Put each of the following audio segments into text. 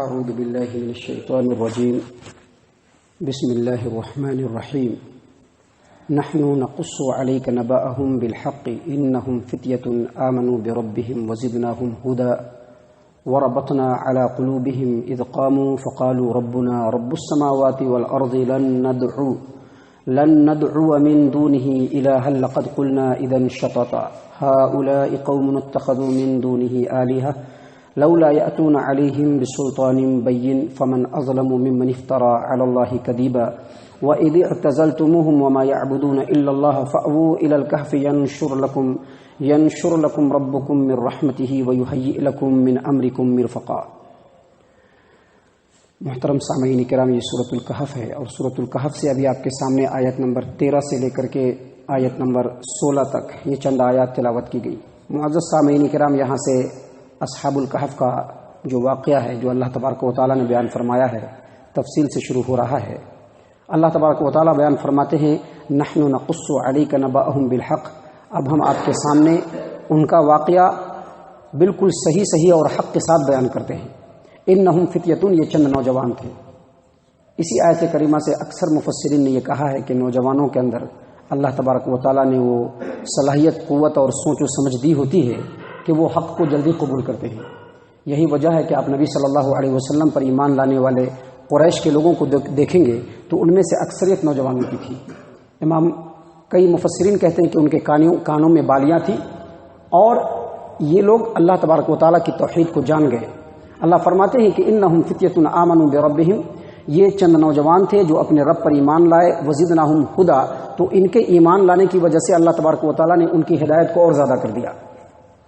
اعوذ باللہ من الشیطان الرجیم بسم اللہ الرحمن الرحیم نحن نقص علیک نبأهم بالحق انہم فتیۃ آمنوا بربهم وزدناهم هدى وربطنا على قلوبهم اذ قاموا فقالوا ربنا رب السماوات والارض لن ندعو من دونه الها لقد قلنا اذا شططا هؤلاء قوم اتخذوا من دونه آلهة لولا يأتون عليهم بسلطان بين فمن أظلم ممن افترى على الله كذبا وإذ اعتزلتموهم وما يعبدون إلا الله فأووا إلى الكهف ينشر لكم ربكم من رحمته ويهيئ لكم من أمركم مرفقا۔ محترم سامعین کرام، یہ سورۃ الکہف ہے اور سورۃ الکہف سے ابھی آپ کے سامنے آیت نمبر 13 سے لے کر کے آیت نمبر 16 تک یہ چند آیات تلاوت کی گئی۔ معزز سامعین کرام، یہاں سے اصحاب الکہف کا جو واقعہ ہے جو اللہ تبارک و تعالیٰ نے بیان فرمایا ہے تفصیل سے شروع ہو رہا ہے۔ اللہ تبارک و تعالیٰ بیان فرماتے ہیں نحن نقص علیک نبأهم بالحق، اب ہم آپ کے سامنے ان کا واقعہ بالکل صحیح اور حق کے ساتھ بیان کرتے ہیں۔ انہم فتیۃ، یہ چند نوجوان تھے۔ اسی آیت کریمہ سے اکثر مفسرین نے یہ کہا ہے کہ نوجوانوں کے اندر اللہ تبارک و تعالیٰ نے وہ صلاحیت، قوت اور سوچ و سمجھ دی ہوتی ہے کہ وہ حق کو جلدی قبول کرتے ہیں۔ یہی وجہ ہے کہ آپ نبی صلی اللہ علیہ وسلم پر ایمان لانے والے قریش کے لوگوں کو دیکھیں گے تو ان میں سے اکثریت نوجوانوں کی تھی۔ کئی مفسرین کہتے ہیں کہ ان کے کانوں میں بالیاں تھیں اور یہ لوگ اللہ تبارک و تعالیٰ کی توحید کو جان گئے۔ اللہ فرماتے ہیں کہ انہم فتیۃ آمنوا بربہم، یہ چند نوجوان تھے جو اپنے رب پر ایمان لائے، وزدناہم ہدی، تو ان کے ایمان لانے کی وجہ سے اللہ تبارک و تعالیٰ نے ان کی ہدایت کو اور زیادہ کر دیا۔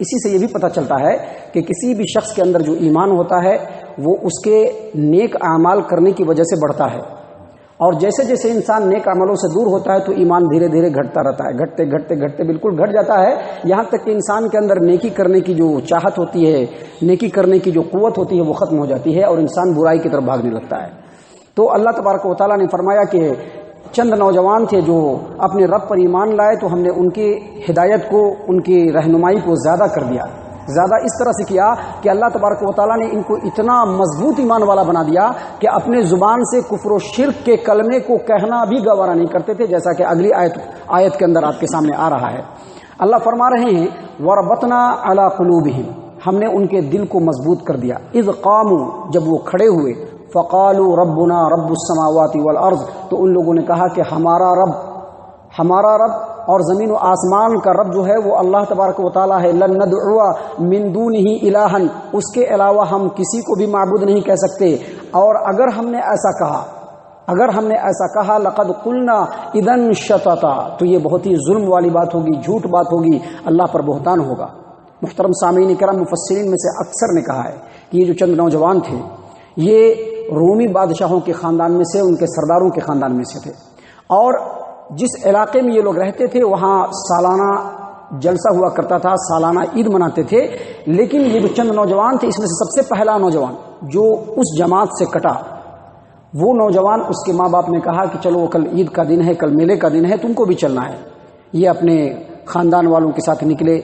اسی سے یہ بھی پتہ چلتا ہے کہ کسی بھی شخص کے اندر جو ایمان ہوتا ہے وہ اس کے نیک اعمال کرنے کی وجہ سے بڑھتا ہے، اور جیسے جیسے انسان نیک عملوں سے دور ہوتا ہے تو ایمان دھیرے دھیرے گھٹتا رہتا ہے، گھٹتے بالکل گھٹ جاتا ہے، یہاں تک کہ انسان کے اندر نیکی کرنے کی جو چاہت ہوتی ہے، نیکی کرنے کی جو قوت ہوتی ہے وہ ختم ہو جاتی ہے اور انسان برائی کی طرف بھاگنے لگتا ہے۔ تو اللہ تبارک و تعالیٰ نے فرمایا کہ چند نوجوان تھے جو اپنے رب پر ایمان لائے تو ہم نے ان کی ہدایت کو، ان کی رہنمائی کو زیادہ کر دیا۔ زیادہ اس طرح سے کیا کہ اللہ تبارک و تعالیٰ نے ان کو اتنا مضبوط ایمان والا بنا دیا کہ اپنے زبان سے کفر و شرک کے کلمے کو کہنا بھی گوارا نہیں کرتے تھے، جیسا کہ اگلی آیت کے اندر آپ کے سامنے آ رہا ہے۔ اللہ فرما رہے ہیں وَرَبَطْنَا عَلَىٰ قُلُوبِهِمْ، ہم نے ان کے دل کو مضبوط کر دیا۔ اِذْ قَامُوا، جب وہ کھڑے ہوئے، فَقَالُوا رَبُّنَا رَبُّ السَّمَاوَاتِ وَالْأَرْضِ، تو ان لوگوں نے کہا کہ ہمارا رب اور زمین و آسمان کا رب جو ہے وہ اللہ تبارک و تعالیٰ ہے۔ لن ندعو من دونہ الہا، اس کے علاوہ ہم کسی کو بھی معبود نہیں کہہ سکتے، اور اگر ہم نے ایسا کہا لقد قلنا اذا شططا، تو یہ بہت ہی ظلم والی بات ہوگی، جھوٹ بات ہوگی، اللہ پر بہتان ہوگا۔ محترم سامعین کرام، مفسرین میں سے اکثر نے کہا ہے کہ یہ جو چند نوجوان تھے یہ رومی بادشاہوں کے خاندان میں سے، ان کے سرداروں کے خاندان میں سے تھے، اور جس علاقے میں یہ لوگ رہتے تھے وہاں سالانہ جلسہ ہوا کرتا تھا، سالانہ عید مناتے تھے۔ لیکن یہ جو چند نوجوان تھے اس میں سے سب سے پہلا نوجوان جو اس جماعت سے کٹا، وہ نوجوان، اس کے ماں باپ نے کہا کہ چلو کل عید کا دن ہے، کل میلے کا دن ہے، تم کو بھی چلنا ہے۔ یہ اپنے خاندان والوں کے ساتھ نکلے۔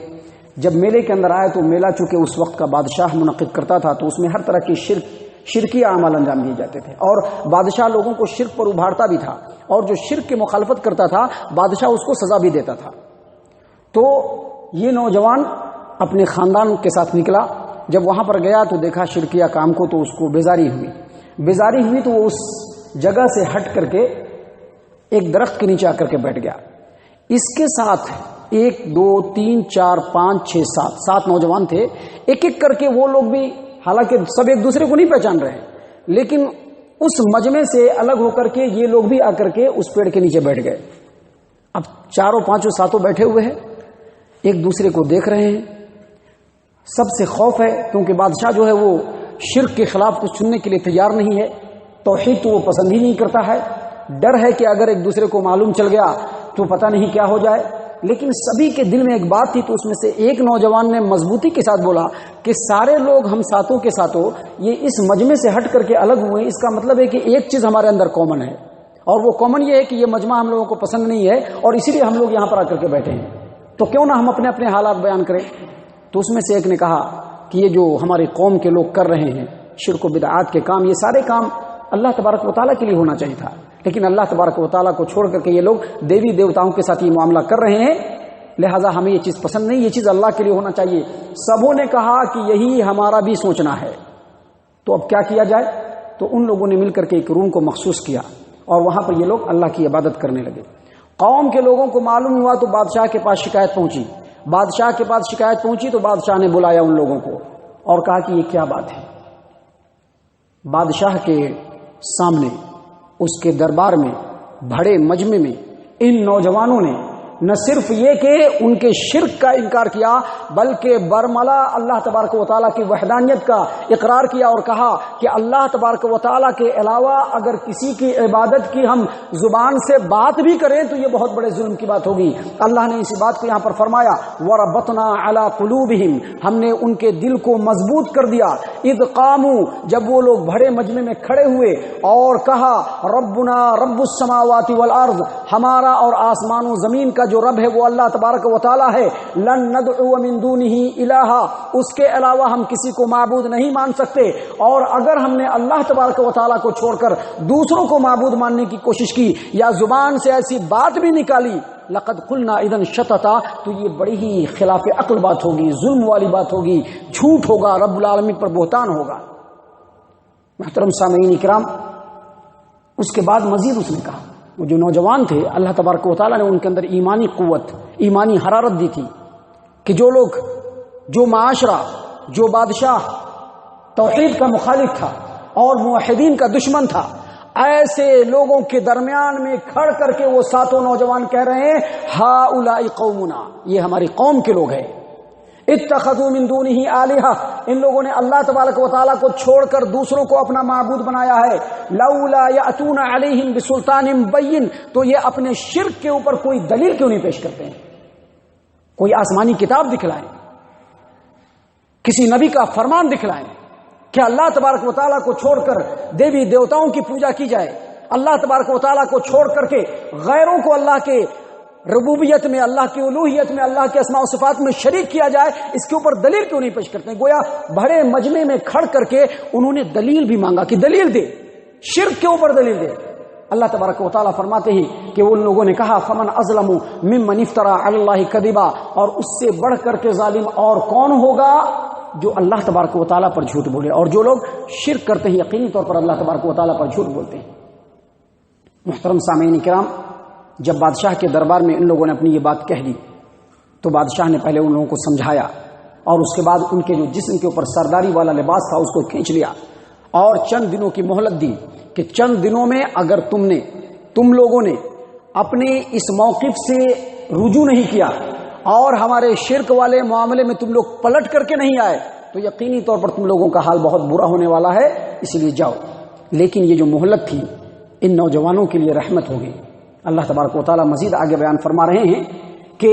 جب میلے کے اندر آئے تو میلہ چونکہ اس وقت کا بادشاہ منعقد کرتا تھا تو اس میں ہر طرح کی شرکی اعمال انجام دیے جاتے تھے، اور بادشاہ لوگوں کو شرک پر ابھارتا بھی تھا، اور جو شرک کی مخالفت کرتا تھا بادشاہ اس کو سزا بھی دیتا تھا۔ تو یہ نوجوان اپنے خاندان کے ساتھ نکلا، جب وہاں پر گیا تو دیکھا شرکیہ کام کو، تو اس کو بیزاری ہوئی تو وہ اس جگہ سے ہٹ کر کے ایک درخت کے نیچے آ کر کے بیٹھ گیا۔ اس کے ساتھ 1 2 3 4 5 6 7 نوجوان تھے۔ ایک ایک کر کے وہ لوگ بھی، حالانکہ سب ایک دوسرے کو نہیں پہچان رہے، لیکن اس مجمع سے الگ ہو کر کے یہ لوگ بھی آ کر کے اس پیڑ کے نیچے بیٹھ گئے۔ اب 4 5 7 بیٹھے ہوئے ہیں، ایک دوسرے کو دیکھ رہے ہیں، سب سے خوف ہے کیونکہ بادشاہ جو ہے وہ شرک کے خلاف کچھ سننے کے لیے تیار نہیں ہے، توحید تو وہ پسند ہی نہیں کرتا ہے، ڈر ہے کہ اگر ایک دوسرے کو معلوم چل گیا تو پتہ نہیں کیا ہو جائے۔ لیکن سبھی کے دل میں ایک بات تھی، تو اس میں سے ایک نوجوان نے مضبوطی کے ساتھ بولا کہ سارے لوگ ہم ساتوں کے ساتوں یہ اس مجمع سے ہٹ کر کے الگ ہوئے، اس کا مطلب ہے کہ ایک چیز ہمارے اندر کامن ہے، اور وہ کامن یہ ہے کہ یہ مجمع ہم لوگوں کو پسند نہیں ہے، اور اسی لیے ہم لوگ یہاں پر آ کر کے بیٹھے ہیں، تو کیوں نہ ہم اپنے اپنے حالات بیان کریں۔ تو اس میں سے ایک نے کہا کہ یہ جو ہماری قوم کے لوگ کر رہے ہیں شرک و بدعات کے کام، یہ سارے کام اللہ تبارک و تعالیٰ کے لیے ہونا چاہیے تھا، لیکن اللہ تبارک و تعالیٰ کو چھوڑ کر کے یہ لوگ دیوی دیوتاؤں کے ساتھ یہ معاملہ کر رہے ہیں، لہٰذا ہمیں یہ چیز پسند نہیں، یہ چیز اللہ کے لیے ہونا چاہیے۔ سبوں نے کہا کہ یہی ہمارا بھی سوچنا ہے، تو اب کیا کیا جائے؟ تو ان لوگوں نے مل کر کے ایک روم کو مخصوص کیا اور وہاں پر یہ لوگ اللہ کی عبادت کرنے لگے۔ قوم کے لوگوں کو معلوم ہوا تو بادشاہ کے پاس شکایت پہنچی، بادشاہ کے پاس شکایت پہنچی تو بادشاہ نے بلایا ان لوگوں کو اور کہا کہ یہ کیا بات ہے؟ بادشاہ کے سامنے، اس کے دربار میں، بڑے مجمع میں ان نوجوانوں نے نہ صرف یہ کہ ان کے شرک کا انکار کیا بلکہ برملا اللہ تبارک و تعالیٰ کی وحدانیت کا اقرار کیا اور کہا کہ اللہ تبارک و تعالیٰ کے علاوہ اگر کسی کی عبادت کی ہم زبان سے بات بھی کریں تو یہ بہت بڑے ظلم کی بات ہوگی۔ اللہ نے اسی بات کو یہاں پر فرمایا وَرَبَطْنَا عَلَىٰ قُلُوبِهِمْ، ہم نے ان کے دل کو مضبوط کر دیا، اِذْ قَامُوا، جب وہ لوگ بڑے مجمع میں کھڑے ہوئے اور کہا ربنا رب السماوات والارض، ہمارا اور آسمان و زمین کا جو رب ہے وہ اللہ تبارک و تعالی ہے، لن ندعو من دونه الہا، اس کے علاوہ ہم کسی کو معبود نہیں مان سکتے، اور اگر ہم نے اللہ تبارک و تعالی کو چھوڑ کر دوسروں کو معبود ماننے کی کوشش کی یا زبان سے ایسی بات بھی نکالی لقد قلنا اذا شططا، تو یہ بڑی ہی خلاف عقل بات ہوگی، ظلم والی بات ہوگی، جھوٹ ہوگا، رب العالمین پر بہتان ہوگا۔ محترم سامعین کرام، اس کے بعد مزید اس نے کہا، وہ جو نوجوان تھے اللہ تبارک و تعالیٰ نے ان کے اندر ایمانی قوت، ایمانی حرارت دی تھی کہ جو لوگ، جو معاشرہ، جو بادشاہ توحید کا مخالف تھا اور موحدین کا دشمن تھا، ایسے لوگوں کے درمیان میں کھڑ کر کے وہ ساتوں نوجوان کہہ رہے ہیں ہؤلاء قومنا، یہ ہماری قوم کے لوگ ہیں، اتخذوا من دونه آلہہ، ان لوگوں نے اللہ تبارک و تعالیٰ کو چھوڑ کر دوسروں کو اپنا معبود بنایا ہے، لولا یأتون علیہم بسلطان بین، تو یہ اپنے شرک کے اوپر کوئی دلیل کیوں نہیں پیش کرتے ہیں؟ کوئی آسمانی کتاب دکھلائیں، کسی نبی کا فرمان دکھلائیں کہ اللہ تبارک و تعالیٰ کو چھوڑ کر دیوی دیوتاؤں کی پوجا کی جائے، اللہ تبارک و تعالیٰ کو چھوڑ کر کے غیروں کو اللہ کے ربوبیت میں، اللہ کی الوہیت میں، اللہ کے اسماء و صفات میں شریک کیا جائے، اس کے اوپر دلیل کیوں نہیں پیش کرتے ہیں؟ گویا بڑے مجمع میں کھڑ کر کے انہوں نے دلیل بھی مانگا کہ دلیل دے، شرک کے اوپر دلیل دے۔ اللہ تبارک و تعالیٰ فرماتے ہی کہ ان لوگوں نے کہا فمن اظلم ممن افترى علی اللہ کذبا، اور اس سے بڑھ کر کے ظالم اور کون ہوگا جو اللہ تبارک و تعالیٰ پر جھوٹ بولے، اور جو لوگ شرک کرتے ہیں یقینی طور پر اللہ تبارک و تعالیٰ پر جھوٹ بولتے ہیں۔ محترم سامعین کرام، جب بادشاہ کے دربار میں ان لوگوں نے اپنی یہ بات کہہ دی تو بادشاہ نے پہلے ان لوگوں کو سمجھایا اور اس کے بعد ان کے جو جسم کے اوپر سرداری والا لباس تھا اس کو کھینچ لیا اور چند دنوں کی مہلت دی کہ چند دنوں میں اگر تم لوگوں نے اپنے اس موقف سے رجوع نہیں کیا اور ہمارے شرک والے معاملے میں تم لوگ پلٹ کر کے نہیں آئے تو یقینی طور پر تم لوگوں کا حال بہت برا ہونے والا ہے، اس لیے جاؤ۔ لیکن یہ جو مہلت تھی ان نوجوانوں کے لیے رحمت ہوگی۔ اللہ تبارک و تعالیٰ مزید آگے بیان فرما رہے ہیں کہ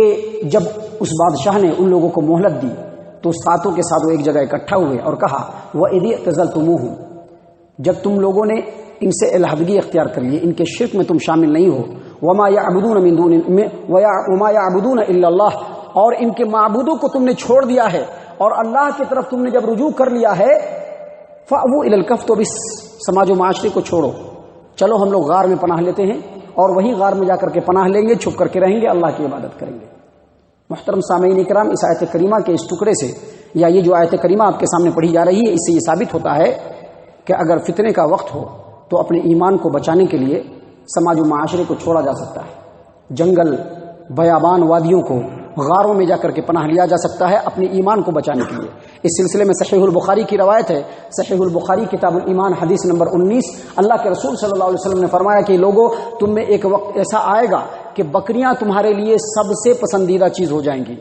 جب اس بادشاہ نے ان لوگوں کو مہلت دی تو ساتوں کے ساتھ وہ ایک جگہ اکٹھا ہوئے اور کہا وَإِذِ اعْتَزَلْتُمُوهُمْ، جب تم لوگوں نے ان سے علیحدگی اختیار کر لی، ان کے شرک میں تم شامل نہیں ہو، وَمَا يَعْبُدُونَ مِن دُونِ وَمَا يَعْبُدُونَ إِلَّا اللَّهِ، اور ان کے معبودوں کو تم نے چھوڑ دیا ہے اور اللہ کی طرف تم نے جب رجوع کر لیا ہے، فَأْوُوا إِلَى الْكَهْفِ، تو بس سماج و معاشرے کو چھوڑو، چلو ہم لوگ غار میں پناہ لیتے ہیں اور وہی غار میں جا کر کے پناہ لیں گے، چھپ کر کے رہیں گے، اللہ کی عبادت کریں گے۔ محترم سامعین کرام، اس آیت کریمہ کے اس ٹکڑے سے یا یہ جو آیت کریمہ آپ کے سامنے پڑھی جا رہی ہے اس سے یہ ثابت ہوتا ہے کہ اگر فتنے کا وقت ہو تو اپنے ایمان کو بچانے کے لیے سماج و معاشرے کو چھوڑا جا سکتا ہے، جنگل، بیابان، وادیوں کو، غاروں میں جا کر کے پناہ لیا جا سکتا ہے اپنے ایمان کو بچانے کے لیے۔ اس سلسلے میں صحیح البخاری کی روایت ہے، صحیح البخاری کتاب الایمان حدیث نمبر 19، اللہ کے رسول صلی اللہ علیہ وسلم نے فرمایا کہ لوگوں، تم میں ایک وقت ایسا آئے گا کہ بکریاں تمہارے لیے سب سے پسندیدہ چیز ہو جائیں گی،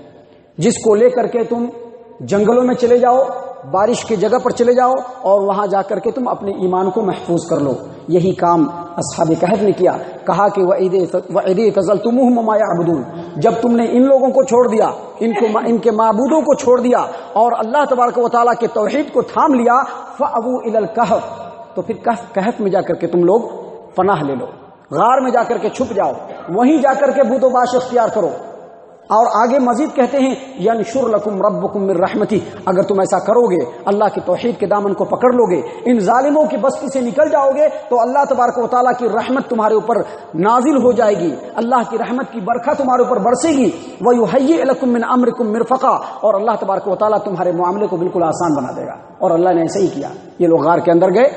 جس کو لے کر کے تم جنگلوں میں چلے جاؤ، بارش کی جگہ پر چلے جاؤ اور وہاں جا کر کے تم اپنے ایمان کو محفوظ کر لو۔ یہی کام اصحاب کہف نے کیا، کہا کہ وَإِذِ اعْتَزَلْتُمُوهُمْ وَمَا يَعْبُدُونَ، جب تم نے ان لوگوں کو چھوڑ دیا، ان کے معبودوں کو چھوڑ دیا اور اللہ تبارک و تعالیٰ کے توحید کو تھام لیا، فَأَوُوا إِلَى الْكَهْفِ، تو پھر کہف میں جا کر کے تم لوگ پناہ لے لو، غار میں جا کر کے چھپ جاؤ، وہیں جا کر کے بود و باش اختیار کرو۔ اور آگے مزید کہتے ہیں ینشر لکم ربکم من رحمتی، اگر تم ایسا کرو گے، اللہ کی توحید کے دامن کو پکڑ لو گے، ان ظالموں کی بستی سے نکل جاؤ گے، تو اللہ تبارک و تعالیٰ کی رحمت تمہارے اوپر نازل ہو جائے گی، اللہ کی رحمت کی برکھا تمہارے اوپر برسے گی، وَيُهَيِّئْ لَكُم مِّنْ أَمْرِكُم مِّرْفَقًا، اور اللہ تبارک و تعالیٰ تمہارے معاملے کو بالکل آسان بنا دے گا۔ اور اللہ نے ایسا ہی کیا، یہ لوگ غار کے اندر گئے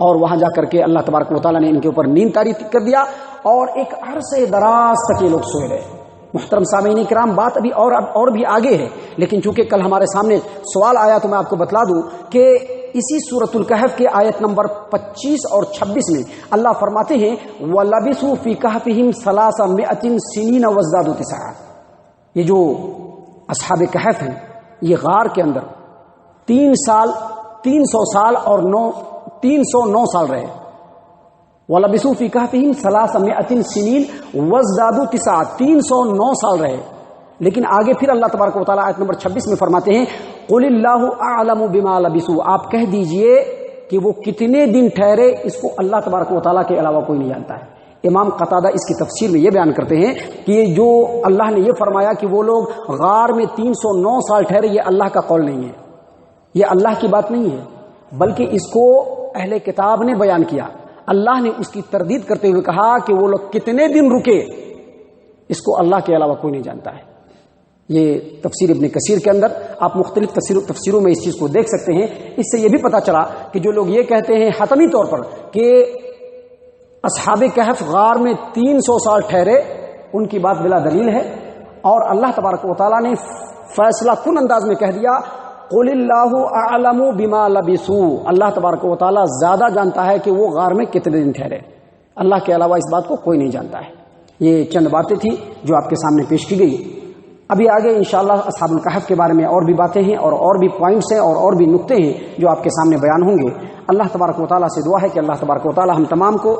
اور وہاں جا کر کے اللہ تبارک و تعالیٰ نے ان کے اوپر نیند طاری کر دیا، اور ایک عرصے دراز تک یہ لوگ سوئے رہے۔ محترم سامعین کرام، بات ابھی اور بھی آگے ہے، لیکن چونکہ کل ہمارے سامنے سوال آیا تو میں آپ کو بتلا دوں کہ اسی سورۃ الکہف کے آیت نمبر 25 اور 26 میں اللہ فرماتے ہیں وَلَبِثُوا فِي كَهْفِهِمْ 300 سِنِينَ وَازْدَادُوا تِسْعًا، یہ جو اصحاب کہف ہیں یہ غار کے اندر 300 سال اور 309 سال رہے۔ وَلَبِثُوا فِي كَهْفِهِمْ 300 سِنِينَ وَازْدَادُوا تِسْعًا، 309 سال رہے۔ لیکن آگے پھر اللہ تبارک و تعالیٰ آیت نمبر 26 میں فرماتے ہیں قُلِ اللَّهُ أَعْلَمُ بِمَا لَبِثُوا، آپ کہہ دیجئے کہ وہ کتنے دن ٹھہرے، اس کو اللہ تبارک و تعالیٰ کے علاوہ کوئی نہیں جانتا ہے۔ امام قتادہ اس کی تفسیر میں یہ بیان کرتے ہیں کہ یہ جو اللہ نے یہ فرمایا کہ وہ لوگ غار میں 309 سال ٹھہرے، یہ اللہ کا قول نہیں ہے، یہ اللہ کی بات نہیں ہے، بلکہ اس کو اہل کتاب نے بیان کیا۔ اللہ نے اس کی تردید کرتے ہوئے کہا کہ وہ لوگ کتنے دن رکے، اس کو اللہ کے علاوہ کوئی نہیں جانتا ہے۔ یہ تفسیر ابن کثیر کے اندر آپ مختلف تفسیروں میں اس چیز کو دیکھ سکتے ہیں۔ اس سے یہ بھی پتہ چلا کہ جو لوگ یہ کہتے ہیں حتمی طور پر کہ اصحاب کہف غار میں 300 سال ٹھہرے، ان کی بات بلا دلیل ہے، اور اللہ تبارک و تعالیٰ نے فیصلہ کن انداز میں کہہ دیا قُلِ اللَّهُ أَعْلَمُ بِمَا لَبِثُوا، اللہ تبارک و تعالیٰ زیادہ جانتا ہے کہ وہ غار میں کتنے دن ٹھہرے، اللہ کے علاوہ اس بات کو کوئی نہیں جانتا ہے۔ یہ چند باتیں تھیں جو آپ کے سامنے پیش کی گئی۔ ابھی آگے انشاءاللہ اصحاب الکہف کے بارے میں اور بھی باتیں ہیں اور بھی پوائنٹس ہیں اور بھی نقطے ہیں جو آپ کے سامنے بیان ہوں گے۔ اللہ تبارک و تعالیٰ سے دعا ہے کہ اللہ تبارک و تعالیٰ ہم تمام کو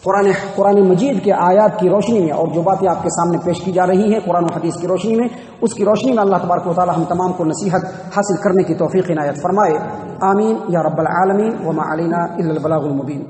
قرآن مجید کے آیات کی روشنی میں اور جو باتیں آپ کے سامنے پیش کی جا رہی ہیں قرآن و حدیث کی روشنی میں، اس کی روشنی میں اللہ تبارک و تعالیٰ ہم تمام کو نصیحت حاصل کرنے کی توفیق عنایت فرمائے۔ آمین یا رب العالمین، وما علینا الا البلاغ المبین۔